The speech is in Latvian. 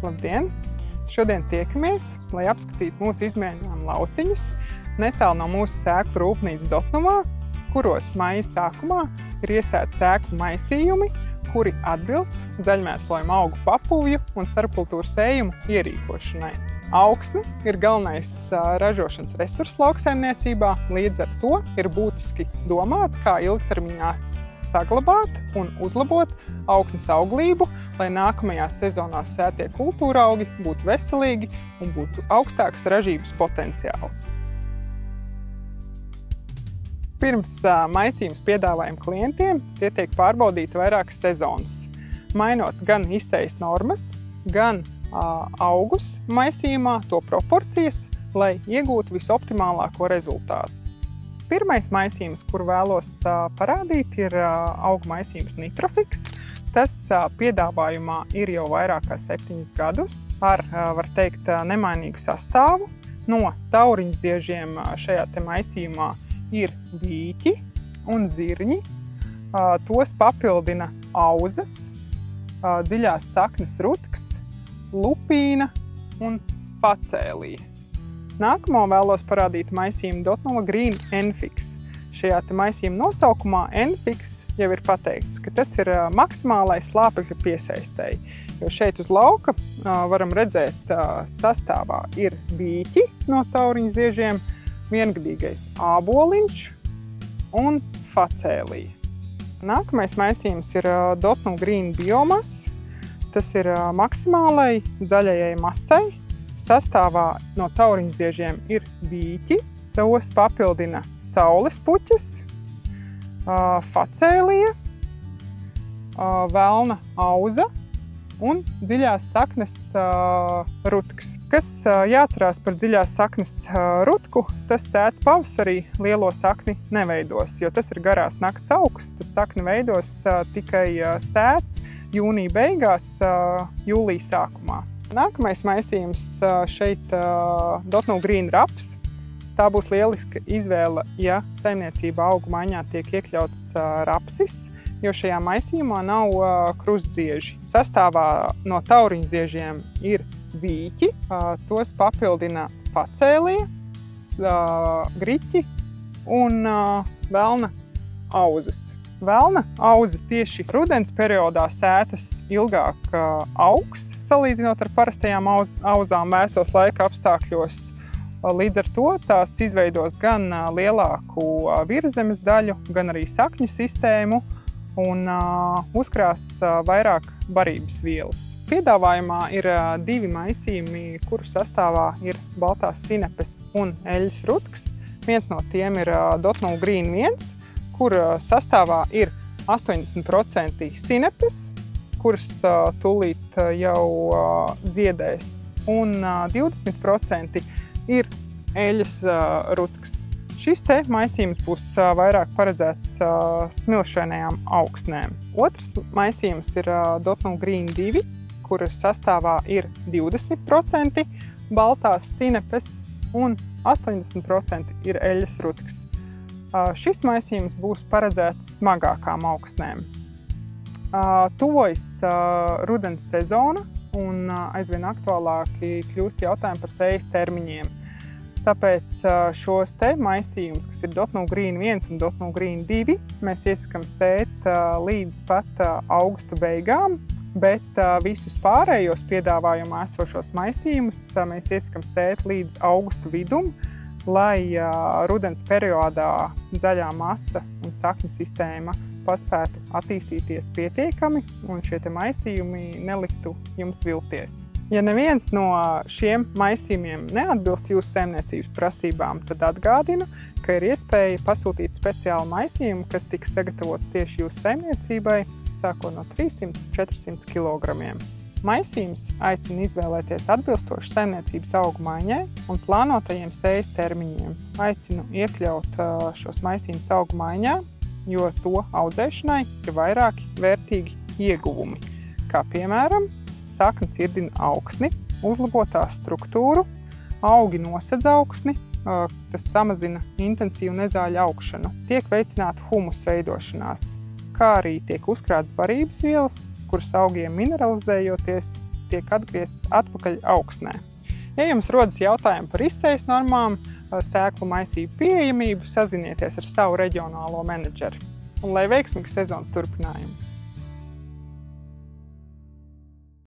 Labdien! Šodien tiekamies, lai apskatītu mūsu izmēģinājumu lauciņus netālu no mūsu sēklu rūpnīcas Dotnuvā, kuros maija sākumā ir iesēti sēklu maisījumi, kuri atbilst zaļmēslojuma augu papuvju un starpkultūru sējumu ierīkošanai. Augsne ir galvenais ražošanas resurss lauksaimniecībā, līdz ar to ir būtiski domāt, kā ilgtermiņā saglabāt un uzlabot augsnes auglību, lai nākamajās sezonās sētie kultūra augi būtu veselīgi un būtu augstāks ražības potenciāls. Pirms maisījums piedāvājam klientiem, tie tiek pārbaudīti vairākas sezonas, mainot gan izsejas normas, gan augus maisījumā, to proporcijas, lai iegūtu visoptimālāko rezultātu. Pirmais maisījums, kuru vēlos parādīt, ir augu maisījums Nitrofix. Tas piedāvājumā ir jau vairāk kā 7 gadus ar, var teikt, nemainīgu sastāvu. No tauriņziežiem šajā te maisījumā ir vīķi un zirņi. Tos papildina auzas, dziļās saknes rutks, lupīna un pacēlija. Nākamo vēlos parādīt maisījumu Dotnuva Green Enfix. Šajā te maisījuma nosaukumā Enfix jau ir pateikts, ka tas ir maksimālais slāpekļa piesaistēji. Jo šeit uz lauka varam redzēt sastāvā ir vīķi no tauriņziežiem, viengadīgais āboliņš un facēlija. Nākamais maisījums ir Dotnuva Green Biomass. Tas ir maksimālai zaļajai masai. Sastāvā no tauriņziežiem ir vīķi, tos papildina saules puķes, facēlija, velna auza un dziļās saknes rutks. Kas jāatcerās par dziļās saknes rutku, tas sēts pavasarī lielo sakni neveidos, jo tas ir garās nakts augs, tas sakni veidos tikai sēts jūnija beigās, jūlija sākumā. Nākamais maisījums šeit Dotnuva Green Raps. Tā būs lieliska izvēle, ja saimniecībā augu maiņā tiek iekļauts rapsis, jo šajā maisījumā nav krustdzieži. Sastāvā no tauriņziežiem ir vīķi, tos papildina facēlija, griķi un velna auzas. Velna auzas tieši rudens periodā sētas ilgāk augs, salīdzinot ar parastajām auzām vēsos laika apstākļos. Līdz ar to tās izveidos gan lielāku virszemes daļu, gan arī sakņu sistēmu un uzkrās vairāk barības vielas. Piedāvājumā ir 2 maisījumi, kuru sastāvā ir baltās sinepes un eļļas rutks. Viens no tiem ir Dotnuva Green 1, kur sastāvā ir 80% sinepes, kuras tūlīt jau ziedēs, un 20% ir eļļas rutks. Šis te maisījums būs vairāk paredzēts smilšainajām augsnēm. Otrs maisījums ir Dotnuva Green 2, kuras sastāvā ir 20% baltās sinepes un 80% ir eļļas rutks. Šis maisījums būs paredzēts smagākām augsnēm. Tuvojas rudens sezona un aizvien aktuālāki kļūst jautājumi par sējas termiņiem. Tāpēc šos te maisījumus, kas ir Dotnuva Green 1 un Dotnuva Green 2, mēs iesakam sēt līdz pat augusta beigām, bet visus pārējos piedāvājumā esošos maisījumus mēs iesakam sēt līdz augusta vidum, lai rudens periodā zaļā masa un sakņu sistēma paspētu attīstīties pietiekami un šie te maisījumi neliktu jums vilties. Ja neviens no šiem maisījumiem neatbilst jūsu saimniecības prasībām, tad atgādinu, ka ir iespēja pasūtīt speciālu maisījumu, kas tiks sagatavots tieši jūsu saimniecībai, sākot no 300–400 kg. Maisījums aicina izvēlēties atbilstošu saimniecības augu maiņai un plānotajiem sējas termiņiem. Aicinu iekļaut šos maisījumus augu maiņā, jo to audzēšanai ir vairāki vērtīgi ieguvumi, kā piemēram saknes irdina augsni, uzlabotā struktūru, augi nosedz augsni, tas samazina intensīvu nezāļu augšanu, tiek veicināta humus veidošanās, kā arī tiek uzkrātas barības vielas, kuras augiem mineralizējoties tiek atgrieztas atpakaļ augsnē. Ja jums rodas jautājumi par izsejas normām, sēklu maisību pieejamību, sazinieties ar savu reģionālo menedžeri. Un lai veiksmīgs sezonas turpinājums!